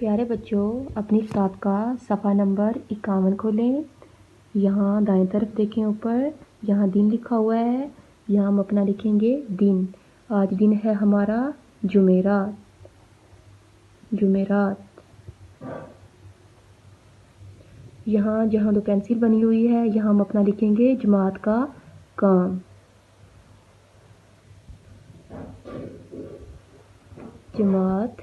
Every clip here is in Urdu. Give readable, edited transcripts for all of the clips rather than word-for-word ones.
پیارے بچوں، اپنی کتاب کا صفحہ نمبر 51 کھولیں۔ یہاں دائیں طرف دیکھیں اوپر، یہاں دن لکھا ہوا ہے۔ یہاں ہم اپنا لکھیں گے دن۔ آج دن ہے ہمارا جمعرات۔ یہاں جہاں دو پینسل بنی ہوئی ہے، یہاں ہم اپنا لکھیں گے جماعت کا کام۔ جماعت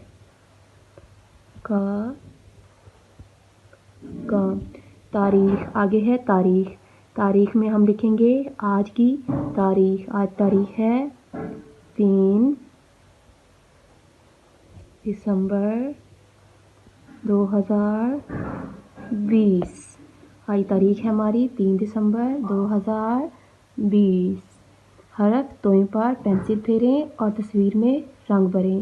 کا کام۔ تاریخ، آگے ہے تاریخ۔ تاریخ میں ہم لکھیں گے آج کی تاریخ۔ آج تاریخ ہے 3 دسمبر 2020۔ آج تاریخ ہے ہماری 3 دسمبر 2020۔ حرف توئیں پر پینسل پھیریں اور تصویر میں رنگ بھریں۔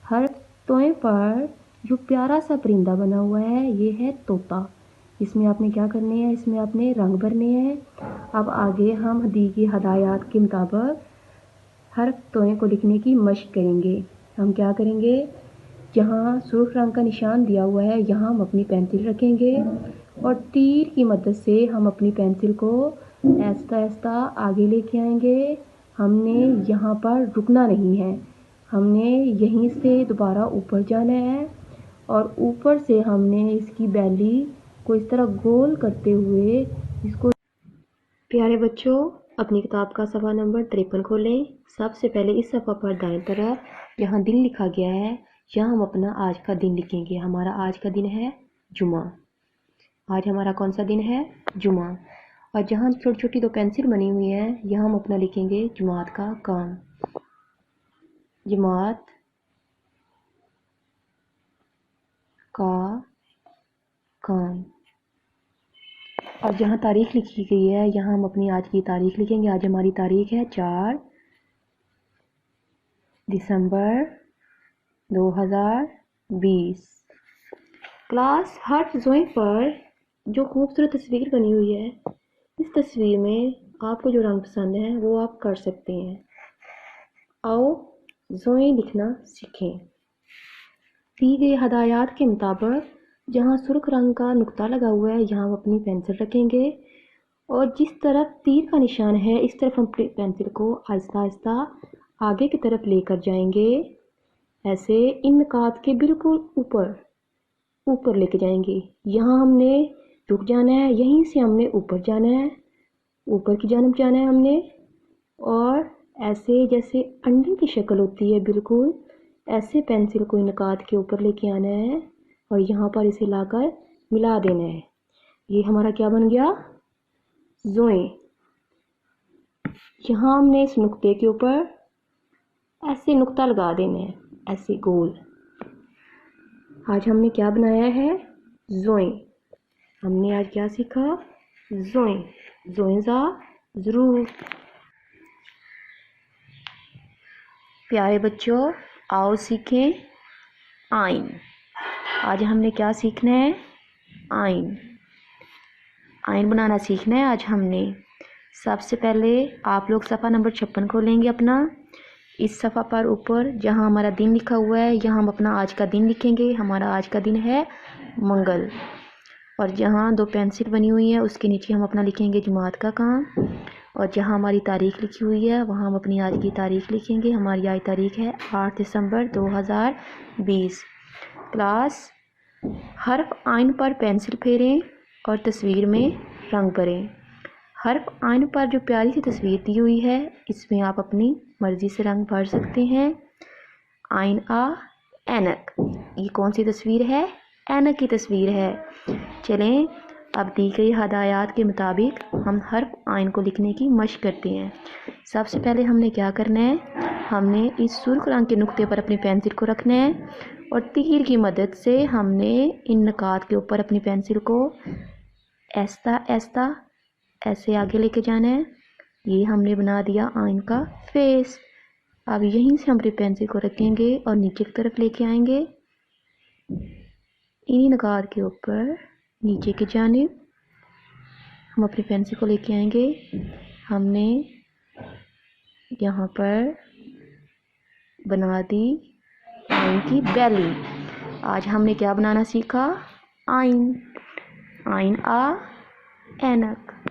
حرف توئیں پر جو پیارا سا پرندہ بنا ہوا ہے، یہ ہے طوطا۔ اس میں آپ نے کیا کرنے ہیں؟ اس میں آپ نے رنگ بھرنے ہیں۔ اب آگے ہم دی گئی ہدایات کے مطابق حرف توئیں کو لکھنے کی مشق کریں گے۔ ہم کیا کریں گے؟ جہاں سرخ رنگ کا نشان دیا ہوا ہے، یہاں ہم اپنی پینسل رکھیں گے اور تیر کی مدد سے ہم اپنی پینسل کو آہستہ آہستہ آگے لے کے آئیں گے۔ ہم نے یہاں پر رکنا نہیں ہے، ہم نے یہیں سے دوبارہ اوپر جانا ہے اور اوپر سے ہم نے اس کی بیلی کو اس طرح گول کرتے ہوئے اس کو۔ پیارے بچوں، اپنی کتاب کا صفحہ نمبر 53 کھولیں۔ سب سے پہلے اس صفحہ پر دائیں طرف جہاں دن لکھا گیا ہے، یہاں ہم اپنا آج کا دن لکھیں گے۔ ہمارا آج کا دن ہے جمعہ۔ آج ہمارا کون سا دن ہے؟ جمعہ۔ اور جہاں چھوٹی چھوٹی دو پینسل بنی ہوئی ہیں، یہاں ہم اپنا لکھیں گے جماعت کا کام۔ جماعت کا کام۔ اور جہاں تاریخ لکھی گئی ہے، یہاں ہم اپنی آج کی تاریخ لکھیں گے۔ آج ہماری تاریخ ہے 4 دسمبر 2020۔ کلاس، حرف زوئیں پر جو خوبصورت تصویر بنی ہوئی ہے، اس تصویر میں آپ کو جو رنگ پسند ہے وہ آپ کر سکتے ہیں۔ آؤ زوئیں لکھنا سیکھیں۔ دی گئی ہدایات کے مطابق جہاں سرخ رنگ کا نقطہ لگا ہوا ہے، یہاں ہم اپنی پینسل رکھیں گے اور جس طرف تیر کا نشان ہے، اس طرف ہم اپنی پینسل کو آہستہ آہستہ آگے کی طرف لے کر جائیں گے۔ ایسے ان نقاط کے بالکل اوپر لے کے جائیں گے۔ یہاں ہم نے رک جانا ہے، یہیں سے ہم نے اوپر جانا ہے، اوپر کی جانب جانا ہے ہم نے، اور ایسے جیسے انڈے کی شکل ہوتی ہے بالکل ایسے پینسل کو ان نقاط کے اوپر لے کے آنا ہے اور یہاں پر اسے لا کر ملا دینا ہے۔ یہ ہمارا کیا بن گیا؟ زوئیں۔ یہاں ہم نے اس نقطے کے اوپر ایسے نقطہ لگا دینا ہے، ایسے گول۔ آج ہم نے کیا بنایا ہے؟ زوئیں۔ ہم نے آج کیا سیکھا؟ زوئیں۔ زوئیں زا ضرور۔ پیارے بچوں، آؤ سیکھیں آئین۔ آج ہم نے کیا سیکھنا ہے؟ آئین۔ آئین بنانا سیکھنا ہے آج ہم نے۔ سب سے پہلے آپ لوگ صفحہ نمبر 56 کھولیں گے اپنا۔ اس صفحہ پر اوپر جہاں ہمارا دن لکھا ہوا ہے، یہاں ہم اپنا آج کا دن لکھیں گے۔ ہمارا آج کا دن ہے منگل۔ اور جہاں دو پینسل بنی ہوئی ہیں، اس کے نیچے ہم اپنا لکھیں گے جماعت کا کام۔ اور جہاں ہماری تاریخ لکھی ہوئی ہے، وہاں ہم اپنی آج کی تاریخ لکھیں گے۔ ہماری آج تاریخ ہے 8 دسمبر 2020۔ کلاس، حرف آئین پر پینسل پھیریں اور تصویر میں رنگ بھریں۔ حرف آئین پر جو پیاری سی تصویر دی ہوئی ہے، اس میں آپ اپنی مرضی سے رنگ بھر سکتے ہیں۔ آئین اینک۔ یہ کون سی تصویر ہے؟ اینک کی تصویر ہے۔ چلیں اب دی گئی ہدایات کے مطابق ہم حرف آئین کو لکھنے کی مشق کرتے ہیں۔ سب سے پہلے ہم نے کیا کرنا ہے؟ ہم نے اس سرخ رنگ کے نقطے پر اپنی پینسل کو رکھنا ہے اور تیر کی مدد سے ہم نے ان نقاط کے اوپر اپنی پینسل کو آہستہ آہستہ ایسے آگے لے کے جانا ہے۔ یہ ہم نے بنا دیا آئین کا فیس۔ اب یہیں سے ہم اپنی پینسل کو رکھیں گے اور نیچے کی طرف لے کے آئیں گے۔ انہی نقاط کے اوپر نیچے کی جانب ہم اپنی پینسل کو لے کے آئیں گے۔ ہم نے یہاں پر بنا دی آئین کی بیلی۔ آج ہم نے کیا بنانا سیکھا؟ آئین. آئین آ اینک.